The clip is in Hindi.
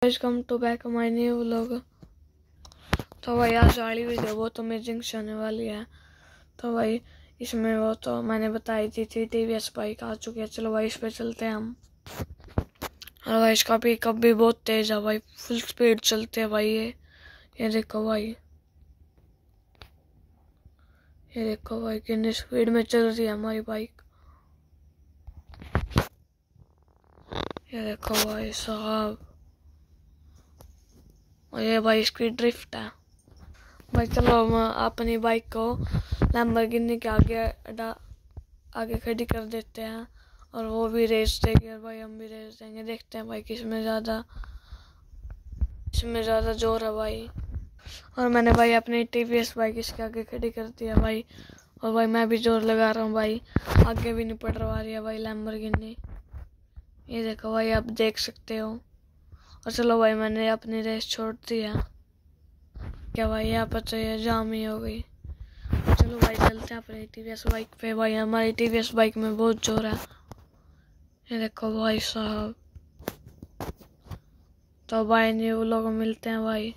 Welcome to back my new vlog. तो भाई आज वाली वीडियो बहुत अमेजिंग से होने वाली है। तो भाई इसमें वो तो मैंने बताई थी टीवीएस बाइक आ चुकी है। चलो भाई इस पे चलते हैं हम। और भाई इसका पिकअप भी बहुत तेज है भाई, फुल स्पीड चलते हैं भाई। ये देखो भाई, ये देखो भाई कितनी स्पीड में चल रही है हमारी बाइक। ये देखो भाई साहब, और ये भाई इसकी ड्रिफ्ट है भाई। चलो हम अपनी बाइक को लैम्बोर्गिनी के आगे खड़ी कर देते हैं और वो भी रेस देगी और भाई हम भी रेस देंगे। देखते हैं भाई किसमें ज़्यादा जोर है भाई। और मैंने भाई अपनी टीवीएस बाइक इसके आगे खड़ी कर दी है भाई। और भाई मैं भी जोर लगा रहा हूँ भाई, आगे भी नहीं पड़ रहा है भाई लैम्बोर्गिनी। ये देखो भाई, आप देख सकते हो। और चलो भाई मैंने अपनी रेस छोड़ दी है। क्या भाई यहाँ पर तो ये जाम ही हो गई। चलो भाई चलते हैं अपनी टीवीएस बाइक पे। भाई हमारी टीवीएस बाइक में बहुत जोर है। ये देखो भाई साहब। तो भाई न्यू व्लॉग में मिलते हैं भाई।